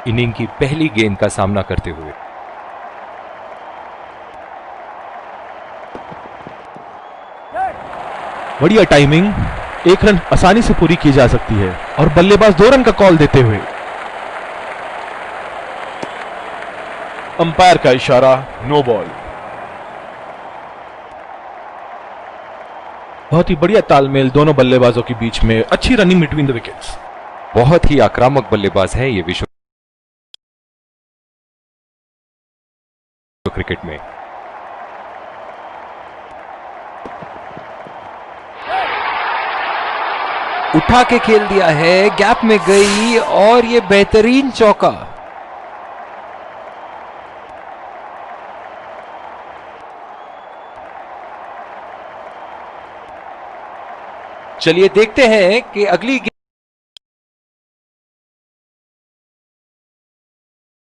Inning की पहली गेंद का सामना करते हुए। बढ़िया टाइमिंग, एक रन आसानी से पूरी की जा सकती है और बल्लेबाज 2 रन का कॉल देते हुए। अंपायर का इशारा, नो बॉल। बहुत ही बढ़िया तालमेल दोनों बल्लेबाजों के बीच में, अच्छी रनिंग बिटवीन द विकेट्स। बहुत ही आक्रामक बल्लेबाज है ये विश्व क्रिकेट में। उठा के खेल दिया है, गैप में गई और ये बेहतरीन चौका। चलिए देखते हैं कि अगली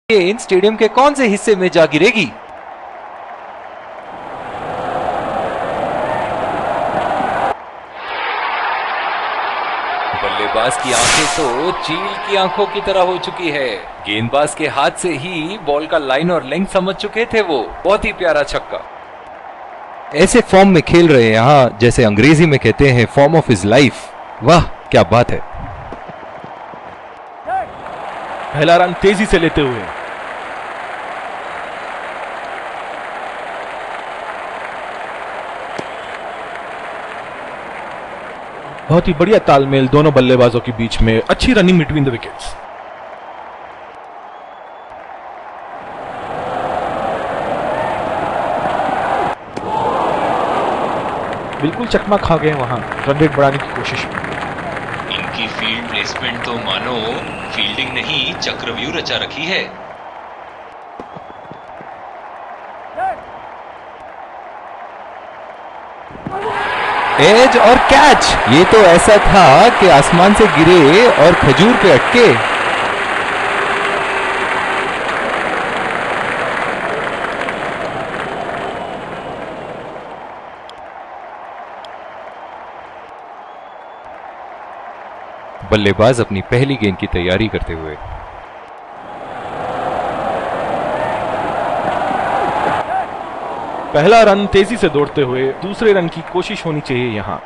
गेंद स्टेडियम के कौन से हिस्से में जा गिरेगी। बल्लेबाज की आंखें तो चील की आंखों की तरह हो चुकी है। गेंदबाज के हाथ से ही बॉल का लाइन और लेंथ समझ चुके थे वो। बहुत ही प्यारा छक्का। ऐसे फॉर्म में खेल रहे हैं यहां, जैसे अंग्रेजी में कहते हैं फॉर्म ऑफ हिज लाइफ। वाह क्या बात है। पहला रन तेजी से लेते हुए। बहुत ही बढ़िया तालमेल दोनों बल्लेबाजों के बीच में, अच्छी रनिंग बिटवीन द विकेट्स। बिल्कुल चकमा खा गए वहां रन रेट बढ़ाने की कोशिश में। इनकी फील्ड प्लेसमेंट तो मानो फील्डिंग नहीं चक्रव्यूह रचा रखी है। एज और कैच, ये तो ऐसा था कि आसमान से गिरे और खजूर पे अटके। बल्लेबाज अपनी पहली गेंद की तैयारी करते हुए। पहला रन तेजी से दौड़ते हुए, दूसरे रन की कोशिश होनी चाहिए यहां।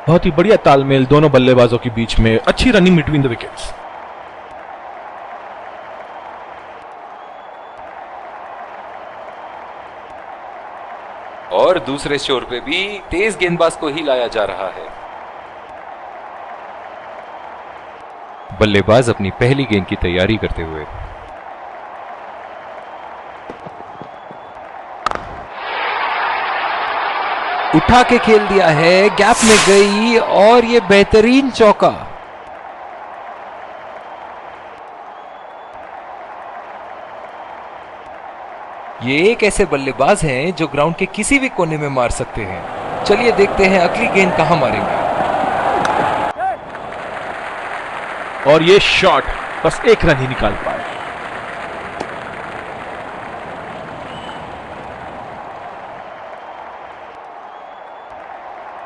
बहुत ही बढ़िया तालमेल दोनों बल्लेबाजों के बीच में, अच्छी रनिंग बिटवीन द विकेट्स। और दूसरे छोर पे भी तेज गेंदबाज को ही लाया जा रहा है। बल्लेबाज अपनी पहली गेंद की तैयारी करते हुए। उठा के खेल दिया है, गैप में गई और ये बेहतरीन चौका। ये एक ऐसे बल्लेबाज हैं जो ग्राउंड के किसी भी कोने में मार सकते हैं। चलिए देखते हैं अगली गेंद कहां मारेंगे। और ये शॉट बस एक रन ही निकाल पाए।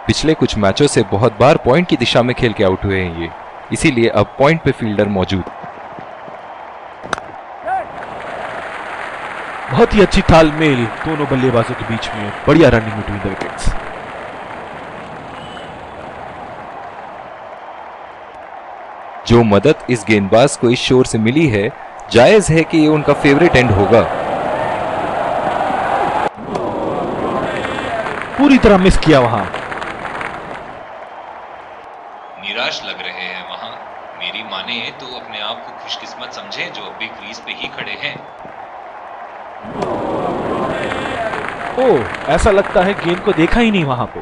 पिछले कुछ मैचों से बहुत बार पॉइंट की दिशा में खेल के आउट हुए हैं ये, इसीलिए अब पॉइंट पे फील्डर मौजूद। बहुत ही अच्छी तालमेल दोनों बल्लेबाजों के बीच में, बढ़िया रनिंग बिटवीन द विकेट्स। जो मदद इस गेंदबाज को इस शोर से मिली है, जायज है कि ये उनका फेवरेट एंड होगा। पूरी तरह मिस किया वहां। निराश लग रहे हैं वहां। मेरी माने तो अपने आप को खुशकिस्मत समझें जो अभी क्रीज पे ही खड़े हैं। ओह, ऐसा लगता है गेंद को देखा ही नहीं वहां पे।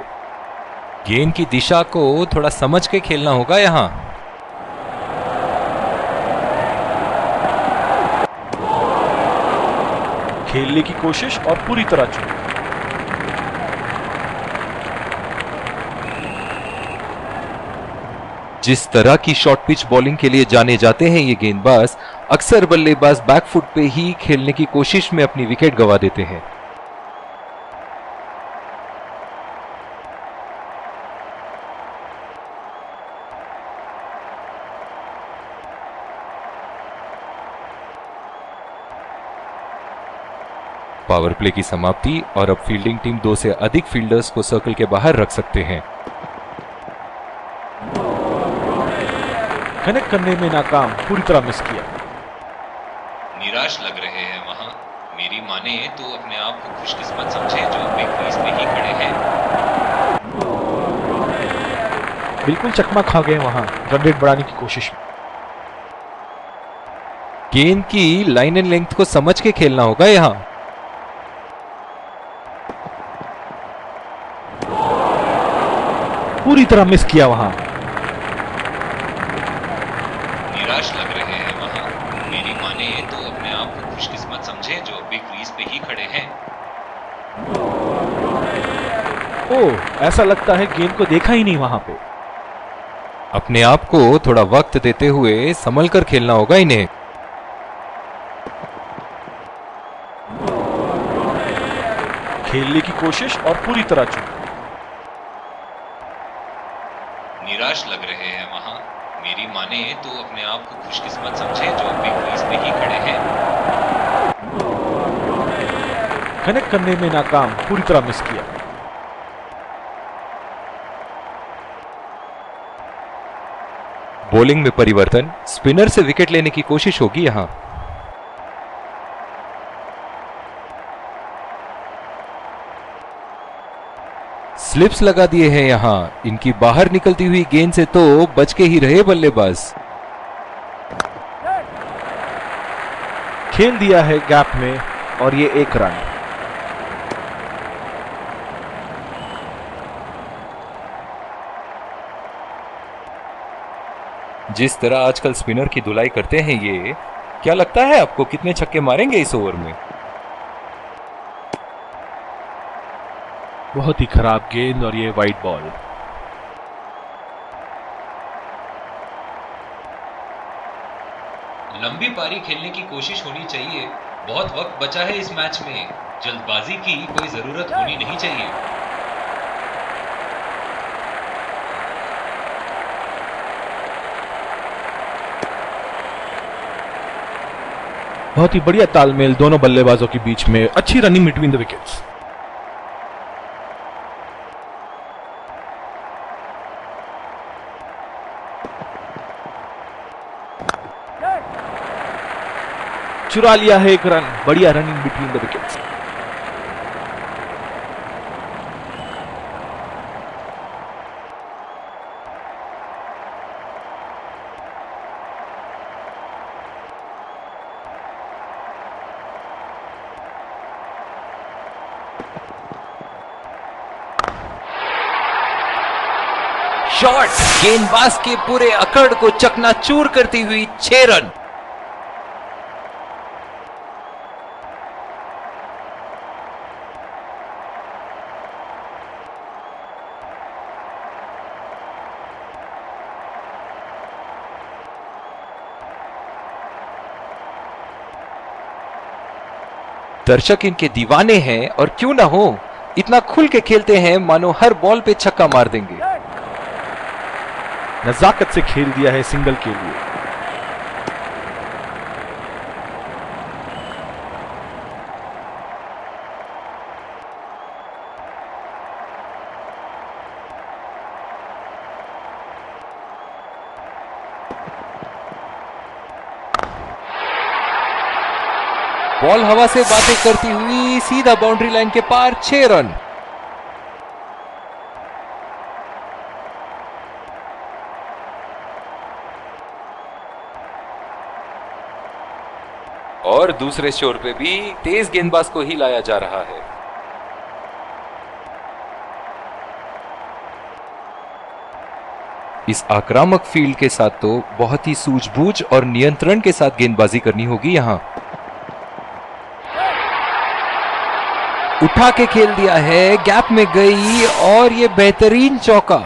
गेंद की दिशा को थोड़ा समझ के खेलना होगा यहां। खेलने की कोशिश और पूरी तरह चूक। जिस तरह की शॉर्ट पिच बॉलिंग के लिए जाने जाते हैं ये गेंदबाज, अक्सर बल्लेबाज बैकफुट पे ही खेलने की कोशिश में अपनी विकेट गंवा देते हैं। पावर प्ले की समाप्ति और अब फील्डिंग टीम 2 से अधिक फील्डर्स को सर्कल के बाहर रख सकते हैं। कनेक्ट करने में नाकाम, पूरी तरह मिस किया। निराश लग रहे हैं वहां। मेरी माने तो अपने आप को खुशकिस्मत समझे जो अभी क्रीज पे ही खड़े हैं। बिल्कुल चकमा खा गए वहां रन रेट बढ़ाने की कोशिश में। गेंद की लाइन एंड लेंथ को समझ के खेलना होगा यहां। पूरी तरह मिस किया वहां। निराश लग रहे हैं वहां। मेरी माने तो अपने आप को खुशकिस्मत समझे जो अभी क्रीज पे ही खड़े हैं। ओह, ऐसा लगता है गेंद को देखा ही नहीं वहां पे। अपने आप को थोड़ा वक्त देते हुए संभल कर खेलना होगा इन्हें। खेलने की कोशिश और पूरी तरह चूक। निराश लग रहे हैं वहां। मेरी माने तो अपने आप को खुशकिस्मत समझे जो अभी क्रीज पे ही खड़े हैं। कनेक्ट करने में नाकाम, पूरी तरह मिस किया। बॉलिंग में परिवर्तन, स्पिनर से विकेट लेने की कोशिश होगी यहां। स्लिप्स लगा दिए हैं यहां। इनकी बाहर निकलती हुई गेंद से तो बच के ही रहे बल्लेबाज। खेल दिया है गैप में और ये 1 रन। जिस तरह आजकल स्पिनर की धुलाई करते हैं ये, क्या लगता है आपको कितने छक्के मारेंगे इस ओवर में? बहुत ही खराब गेंद और ये वाइड बॉल। लंबी पारी खेलने की कोशिश होनी चाहिए। बहुत वक्त बचा है इस मैच में। जल्दबाजी की कोई जरूरत होनी नहीं चाहिए। बहुत ही बढ़िया तालमेल दोनों बल्लेबाजों के बीच में। अच्छी रनिंग बिटवीन द विकेट्स। चुरा लिया है 1 रन। बढ़िया running between the wickets. Shot गेंदबाज के पूरे अकड़ को चकनाचूर करती हुई 6 रन। दर्शक इनके दीवाने हैं और क्यों ना हो, इतना खुल के खेलते हैं मानो हर बॉल पे छक्का मार देंगे। नजाकत से खेल दिया है सिंगल के लिए। बॉल हवा से बातें करती हुई सीधा बाउंड्री लाइन के पार 6 रन। और दूसरे छोर पे भी तेज गेंदबाज को ही लाया जा रहा है। इस आक्रामक फील्ड के साथ तो बहुत ही सूझबूझ और नियंत्रण के साथ गेंदबाजी करनी होगी यहां। उठा के खेल दिया है, गैप में गई और ये बेहतरीन चौका।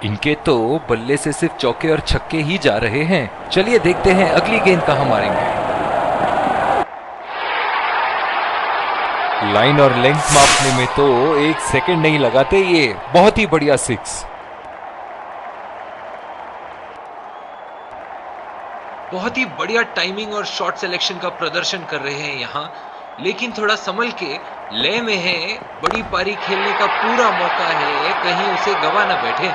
इनके तो बल्ले से सिर्फ चौके और छक्के ही जा रहे हैं। चलिए देखते हैं अगली गेंद कहां मारेंगे। लाइन और लेंथ मापने में तो 1 सेकंड नहीं लगाते ये। बहुत ही बढ़िया 6। बहुत ही बढ़िया टाइमिंग और शॉट सिलेक्शन का प्रदर्शन कर रहे हैं यहाँ, लेकिन थोड़ा संभल के, लय में है, बड़ी पारी खेलने का पूरा मौका है, कहीं उसे गवा ना बैठे।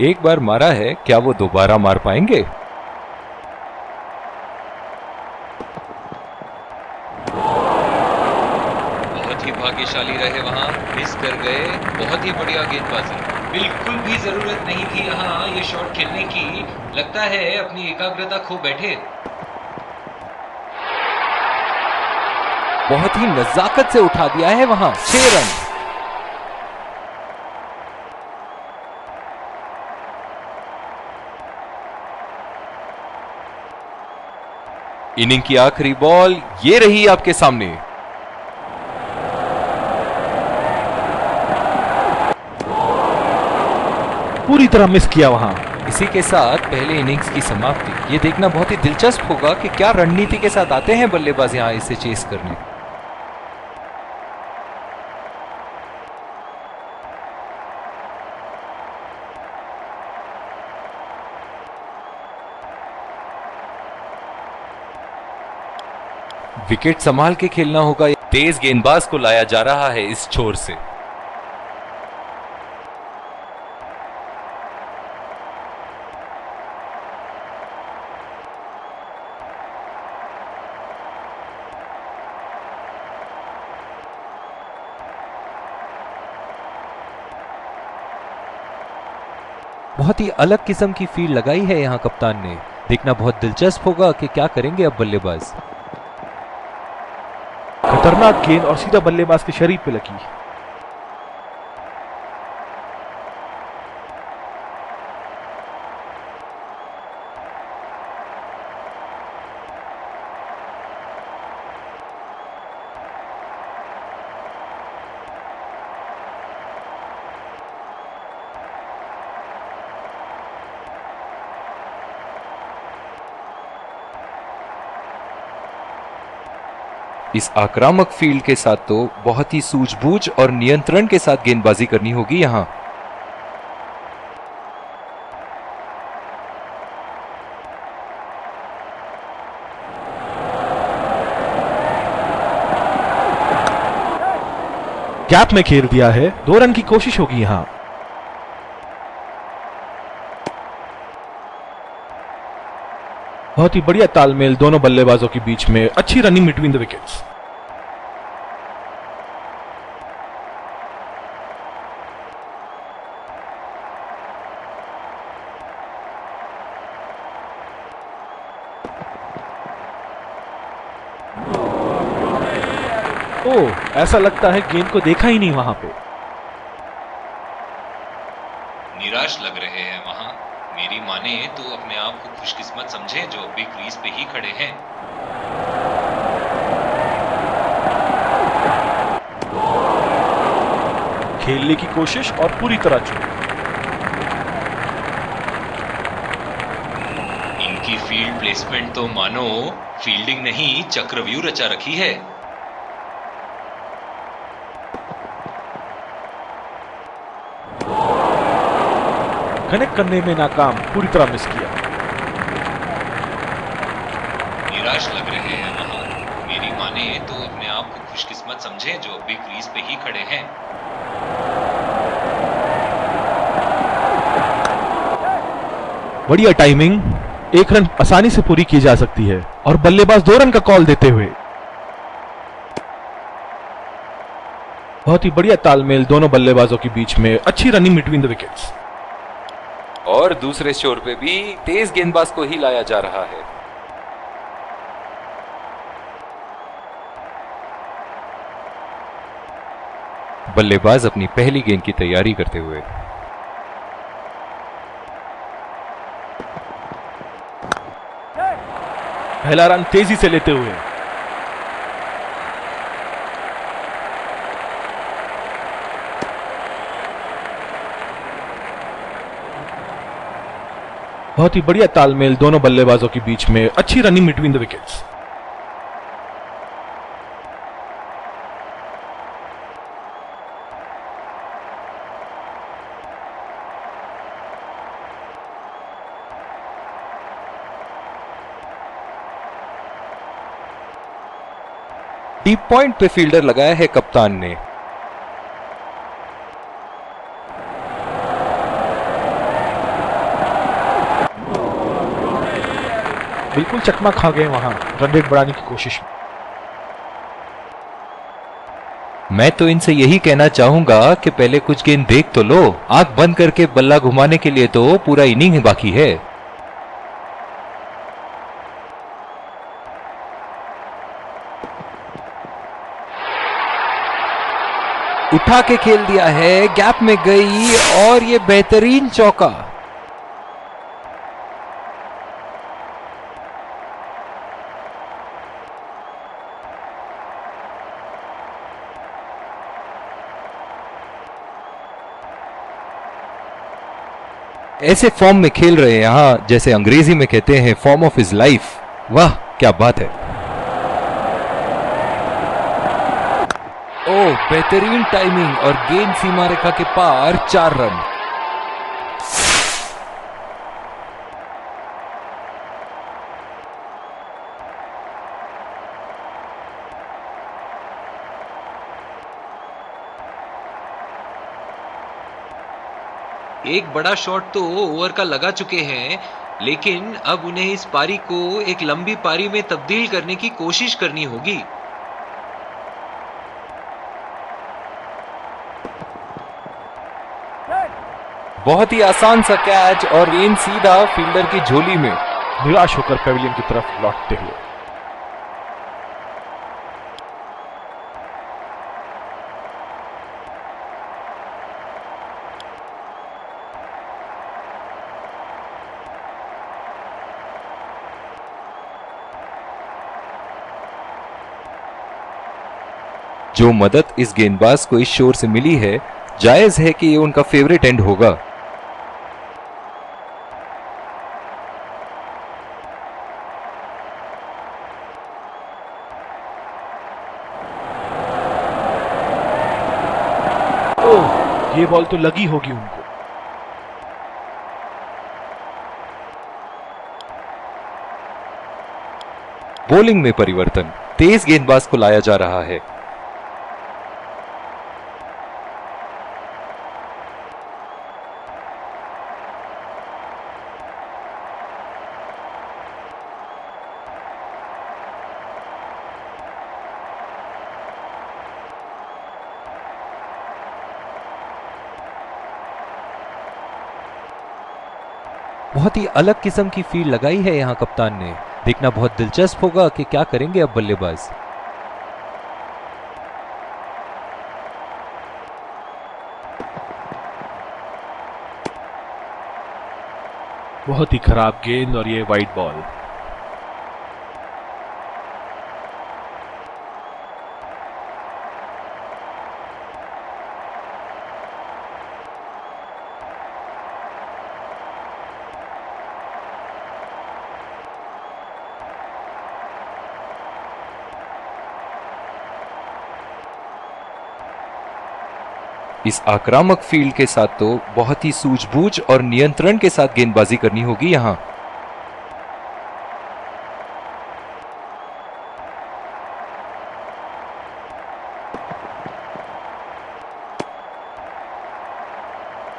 एक बार मारा है, क्या वो दोबारा मार पाएंगे? बहुत ही भाग्यशाली रहे वहां, मिस कर गए। बहुत ही बढ़िया गेंदबाजी, बिल्कुल भी जरूरत नहीं थी यहाँ ये शॉट खेलने की। लगता है अपनी एकाग्रता खो बैठे। बहुत ही नजाकत से उठा दिया है वहां। 6 रन। इनिंग की आखिरी बॉल ये रही आपके सामने। पूरी तरह मिस किया वहां। इसी के साथ पहले इनिंग्स की समाप्ति। ये देखना बहुत ही दिलचस्प होगा कि क्या रणनीति के साथ आते हैं बल्लेबाज यहां इसे चेस करने। विकेट संभाल के खेलना होगा। तेज गेंदबाज को लाया जा रहा है इस छोर से। बहुत ही अलग किस्म की फील्ड लगाई है यहां कप्तान ने। देखना बहुत दिलचस्प होगा कि क्या करेंगे अब बल्लेबाज। खतरनाक गेंद और सीधा बल्लेबाज के शरीर पे लगी। इस आक्रामक फील्ड के साथ तो बहुत ही सूझबूझ और नियंत्रण के साथ गेंदबाजी करनी होगी यहां। गैप में घेर दिया है। 2 रन की कोशिश होगी यहां। बहुत ही बढ़िया तालमेल दोनों बल्लेबाजों के बीच में। अच्छी रनिंग बिटवीन द विकेट्स। ओह, ऐसा लगता है गेंद को देखा ही नहीं वहां पे। निराश लग रहे हैं वहां। मेरी माने तो अपने आप को खुशकिस्मत समझे जो अभी क्रीज पे ही खड़े हैं। खेलने की कोशिश और पूरी तरह चूक। इनकी फील्ड प्लेसमेंट तो मानो फील्डिंग नहीं, चक्रव्यूह रचा रखी है। कनेक्ट करने में नाकाम, पूरी तरह मिस किया। निराश लग रहे हैं वहां। मेरी माने तो अपने आप को खुशकिस्मत समझे जो अभी क्रीज पे ही खड़े हैं। बढ़िया टाइमिंग। 1 रन आसानी से पूरी की जा सकती है और बल्लेबाज 2 रन का कॉल देते हुए। बहुत ही बढ़िया तालमेल दोनों बल्लेबाजों के बीच में। अच्छी रनिंग बिटवीन द विकेट्स। और दूसरे छोर पे भी तेज गेंदबाज को ही लाया जा रहा है। बल्लेबाज अपनी पहली गेंद की तैयारी करते हुए। पहला रन तेजी से लेते हुए। बहुत ही बढ़िया तालमेल दोनों बल्लेबाजों के बीच में। अच्छी running between the wickets. Deep point पे फील्डर लगाया है कप्तान ने। बिल्कुल चकमा खा गए वहां रन रेट बढ़ाने की कोशिश में। मैं तो इनसे यही कहना चाहूंगा कि पहले कुछ गेंद देख तो लो। आंख बंद करके बल्ला घुमाने के लिए तो पूरा इनिंग ही बाकी है। उठा के खेल दिया है, गैप में गई और ये बेहतरीन चौका। ऐसे फॉर्म में खेल रहे हैं यहां, जैसे अंग्रेजी में कहते हैं फॉर्म ऑफ हिज लाइफ। वाह क्या बात है। ओह बेहतरीन टाइमिंग और गेंद सीमा रेखा के पार 4 रन। एक बड़ा शॉट तो ओवर का लगा चुके हैं, लेकिन अब उन्हें इस पारी को एक लंबी पारी में तब्दील करने की कोशिश करनी होगी। बहुत ही आसान सा कैच और गेंद सीधा फील्डर की झोली में। निराश होकर पेविलियन की तरफ लौटते हुए। जो मदद इस गेंदबाज को इस शोर से मिली है, जायज है कि ये उनका फेवरेट एंड होगा। ओह, ये बॉल तो लगी होगी उनको। बॉलिंग में परिवर्तन, तेज गेंदबाज को लाया जा रहा है। बहुत ही अलग किस्म की फील्ड लगाई है यहां कप्तान ने। देखना बहुत दिलचस्प होगा कि क्या करेंगे अब बल्लेबाज। बहुत ही खराब गेंद और ये वाइड बॉल। इस आक्रामक फील्ड के साथ तो बहुत ही सूझबूझ और नियंत्रण के साथ गेंदबाजी करनी होगी यहां।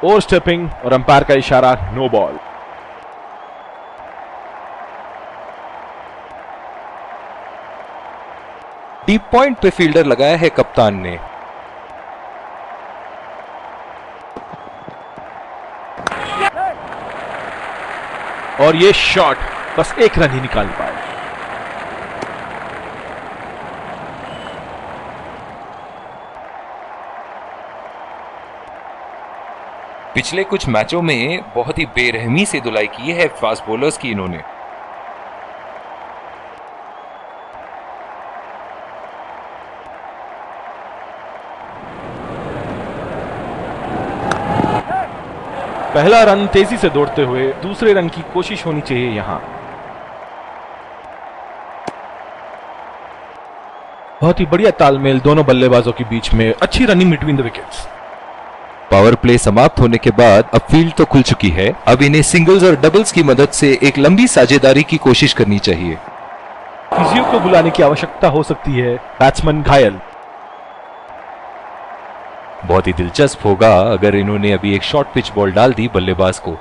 ओवर स्टेपिंग और अंपायर का इशारा नो बॉल। डीप पॉइंट पे फील्डर लगाया है कप्तान ने। और ये शॉट बस एक रन ही निकाल पाए। पिछले कुछ मैचों में बहुत ही बेरहमी से धुलाई की है फास्ट बॉलर्स की इन्होंने। पहला रन तेजी से दौड़ते हुए दूसरे रन की कोशिश होनी चाहिए यहां। बहुत ही बढ़िया तालमेल दोनों बल्लेबाजों के बीच में, अच्छी running between the wickets. Power play समाप्त होने के बाद अब फील्ड तो खुल चुकी है। अब इन्हें सिंगल्स और डबल्स की मदद से एक लंबी साझेदारी की कोशिश करनी चाहिए। फिजियो को बुलाने की आवश्यकता हो सकती है। बैट्समैन घायल। बहुत ही दिलचस्प होगा अगर इन्होंने अभी एक शॉर्ट पिच बॉल डाल दी बल्लेबाज को।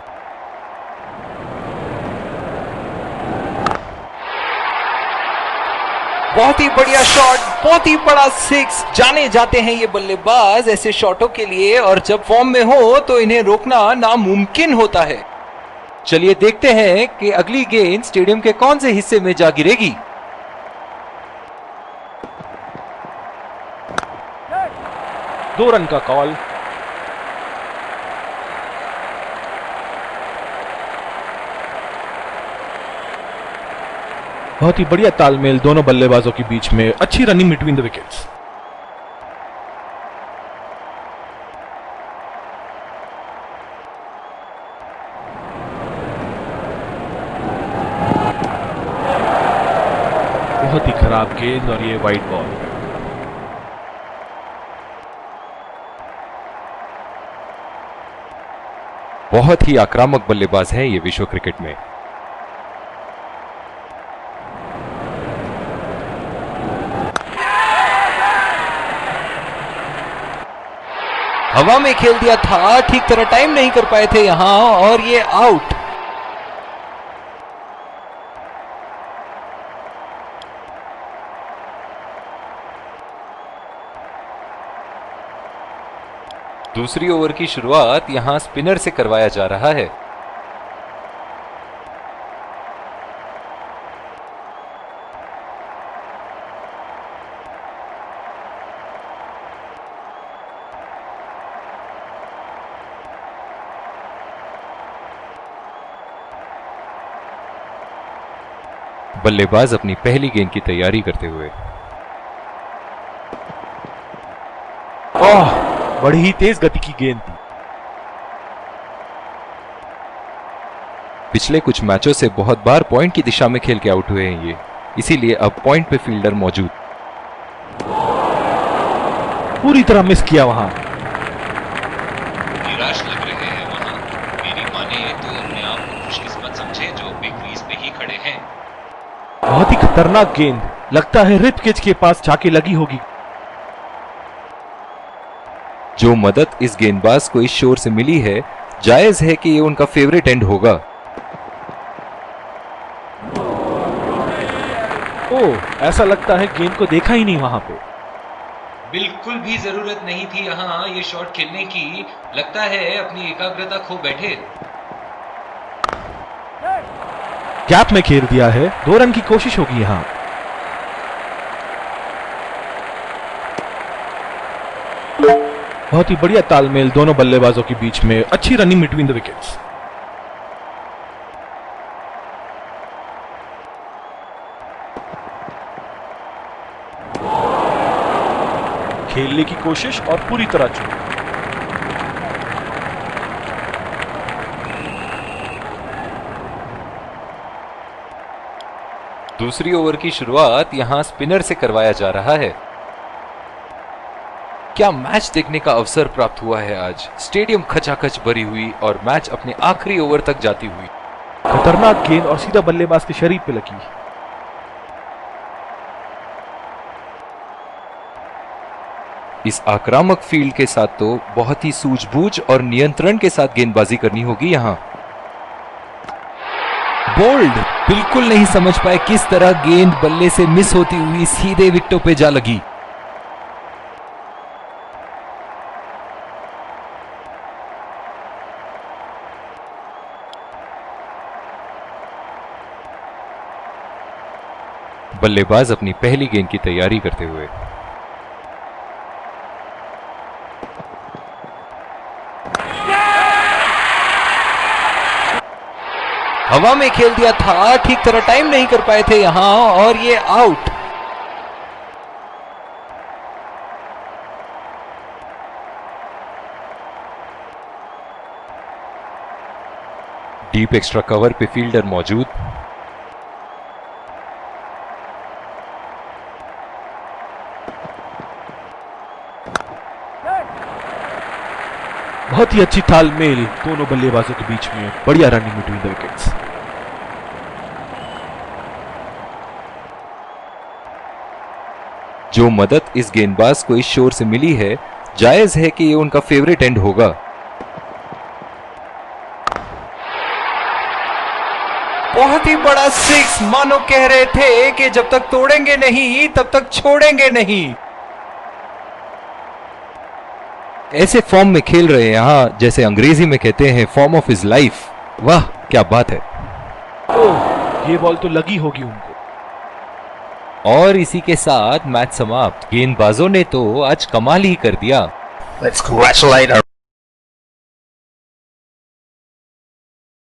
बहुत ही बढ़िया शॉट, बहुत ही बड़ा सिक्स। जाने जाते हैं ये बल्लेबाज ऐसे शॉटों के लिए, और जब फॉर्म में हो तो इन्हें रोकना नामुमकिन होता है। चलिए देखते हैं कि अगली गेंद स्टेडियम के कौन से हिस्से में जा गिरेगी। दो रन का कॉल। बहुत ही बढ़िया तालमेल दोनों बल्लेबाजों के बीच में। अच्छी रनिंग बिटवीन द विकेट्स। बहुत ही खराब गेंद और ये वाइड बॉल। बहुत ही आक्रामक बल्लेबाज हैं ये विश्व क्रिकेट में। हवा में खेल दिया था, ठीक तरह टाइम नहीं कर पाए थे यहां, और ये आउट। दूसरी ओवर की शुरुआत यहां स्पिनर से करवाया जा रहा है। बल्लेबाज अपनी पहली गेंद की तैयारी करते हुए। ओह, बड़ी ही तेज गति की गेंद थी। पिछले कुछ मैचों से बहुत बार पॉइंट की दिशा में खेल के आउट हुए हैं ये, इसीलिए अब पॉइंट पे फील्डर मौजूद। पूरी तरह मिस किया वहां। निराश लग रहे हैं वहां। मेरी माने तो अपने आप को खुशकिस्मत समझे जो बिग क्रीज पे ही खड़े हैं। बहुत ही खतरनाक गेंद, लगता है रिप केज के पास जाके लगी होगी। जो मदद इस गेंदबाज को इस शोर से मिली है, जायज है कि ये उनका फेवरेट एंड होगा। ओह, ऐसा लगता है गेंद को देखा ही नहीं वहां पे। बिल्कुल भी जरूरत नहीं थी यहाँ ये शॉट खेलने की। लगता है अपनी एकाग्रता खो बैठे। गैप में खेल दिया है। 2 रन की कोशिश होगी यहां। बहुत ही बढ़िया तालमेल दोनों बल्लेबाजों के बीच में। अच्छी रनिंग बिटवीन द विकेट्स। खेलने की कोशिश और पूरी तरह चूक। दूसरी ओवर की शुरुआत यहां स्पिनर से करवाया जा रहा है। क्या मैच देखने का अवसर प्राप्त हुआ है आज। स्टेडियम खचाखच भरी हुई और मैच अपने आखिरी ओवर तक जाती हुई। खतरनाक गेंद और सीधा बल्लेबाज के शरीर पे लगी। इस आक्रामक फील्ड के साथ तो बहुत ही सूझबूझ और नियंत्रण के साथ गेंदबाजी करनी होगी यहां। बोल्ड, बिल्कुल नहीं समझ पाए किस तरह गेंद बल्ले से मिस होती हुई सीधे विकेटों पे जा लगी। बल्लेबाज अपनी पहली गेंद की तैयारी करते हुए। हवा में खेल दिया था, ठीक तरह टाइम नहीं कर पाए थे यहां, और ये आउट। डीप एक्स्ट्रा कवर पे फील्डर मौजूद। बहुत ही अच्छी तालमेल दोनों बल्लेबाजों के बीच में। बढ़िया रनिंग बिटवीन द विकेट्स। जो मदद इस गेंदबाज को इस शोर से मिली है, जायज है कि ये उनका फेवरेट एंड होगा। बहुत ही बड़ा सिक्स, मानो कह रहे थे कि जब तक तोड़ेंगे नहीं तब तक छोड़ेंगे नहीं। ऐसे फॉर्म में खेल रहे हैं यहां, जैसे अंग्रेजी में कहते हैं फॉर्म ऑफ हिज लाइफ। वाह क्या बात है। ओह, ये बॉल तो लगी होगी उनको। और इसी के साथ मैच समाप्त। गेंदबाजों ने तो आज कमाल ही कर दिया। Let's congratulate our